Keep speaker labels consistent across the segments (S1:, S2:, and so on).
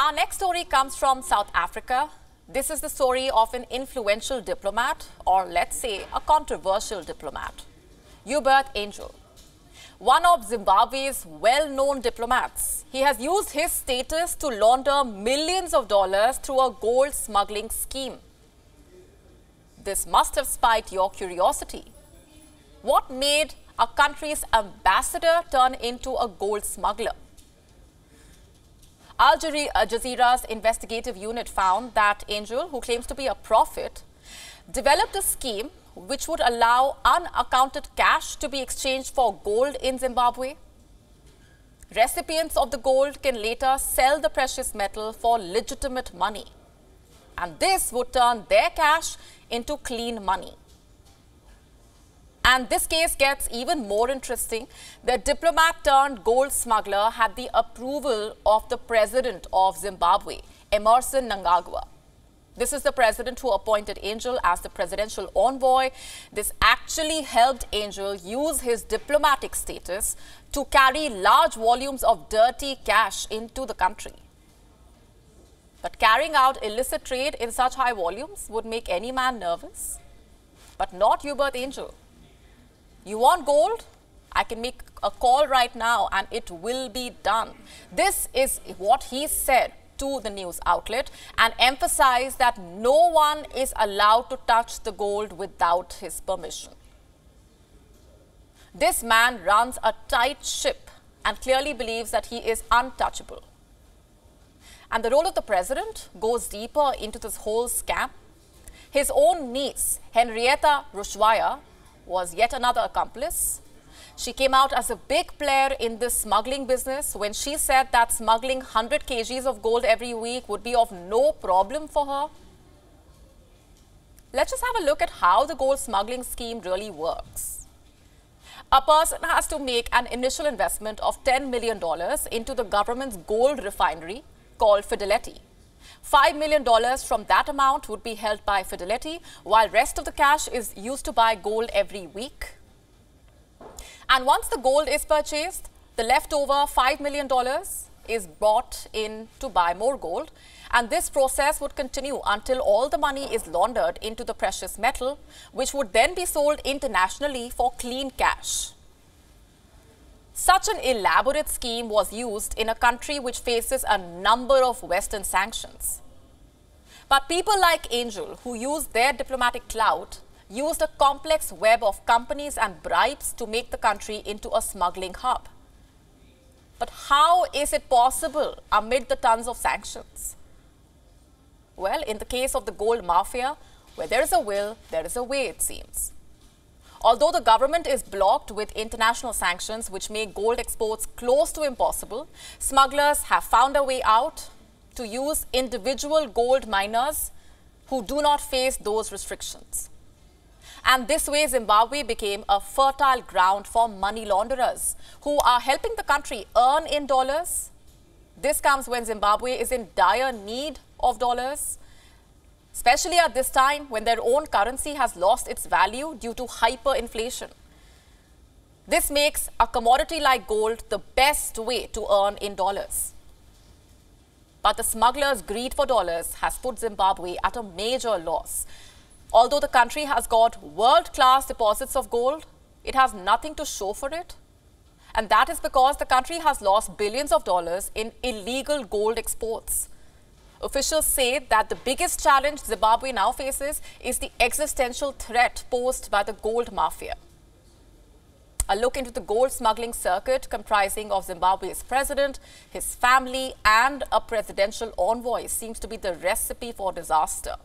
S1: Our next story comes from South Africa. This is the story of an influential diplomat, or let's say a controversial diplomat, Hubert Angel. One of Zimbabwe's well-known diplomats. He has used his status to launder millions of dollars through a gold smuggling scheme. This must have spiked your curiosity. What made a country's ambassador turn into a gold smuggler? Al Jazeera's investigative unit found that Angel, who claims to be a prophet, developed a scheme which would allow unaccounted cash to be exchanged for gold in Zimbabwe. Recipients of the gold can later sell the precious metal for legitimate money. And this would turn their cash into clean money. And this case gets even more interesting. The diplomat turned gold smuggler had the approval of the president of Zimbabwe, Emmerson Mnangagwa. This is the president who appointed Angel as the presidential envoy. This actually helped Angel use his diplomatic status to carry large volumes of dirty cash into the country. But carrying out illicit trade in such high volumes would make any man nervous. But not Hubert Angel. You want gold? I can make a call right now and it will be done. This is what he said to the news outlet and emphasized that no one is allowed to touch the gold without his permission. This man runs a tight ship and clearly believes that he is untouchable. And the role of the president goes deeper into this whole scam. His own niece, Henrietta Rushwaya, was yet another accomplice. She came out as a big player in this smuggling business when she said that smuggling 100 kgs of gold every week would be of no problem for her. Let's just have a look at how the gold smuggling scheme really works. A person has to make an initial investment of $10 million into the government's gold refinery called Fidelity. $5 million from that amount would be held by Fidelity, while rest of the cash is used to buy gold every week. And once the gold is purchased, the leftover $5 million is brought in to buy more gold. And this process would continue until all the money is laundered into the precious metal, which would then be sold internationally for clean cash. Such an elaborate scheme was used in a country which faces a number of Western sanctions. But people like Angel, who used their diplomatic clout, used a complex web of companies and bribes to make the country into a smuggling hub. But how is it possible amid the tons of sanctions? Well, in the case of the gold mafia, where there is a will, there is a way, it seems. Although the government is blocked with international sanctions which make gold exports close to impossible, smugglers have found a way out to use individual gold miners who do not face those restrictions. And this way, Zimbabwe became a fertile ground for money launderers who are helping the country earn in dollars. This comes when Zimbabwe is in dire need of dollars, especially at this time when their own currency has lost its value due to hyperinflation. This makes a commodity like gold the best way to earn in dollars. But the smugglers' greed for dollars has put Zimbabwe at a major loss. Although the country has got world-class deposits of gold, it has nothing to show for it. And that is because the country has lost billions of dollars in illegal gold exports. Officials say that the biggest challenge Zimbabwe now faces is the existential threat posed by the gold mafia. A look into the gold smuggling circuit comprising of Zimbabwe's president, his family and a presidential envoy seems to be the recipe for disaster.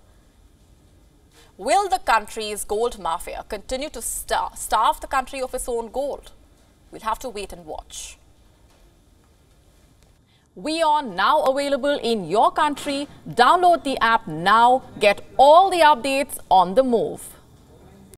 S1: Will the country's gold mafia continue to starve the country of its own gold? We'll have to wait and watch. WION now available in your country. Download the app now. Get all the updates on the move.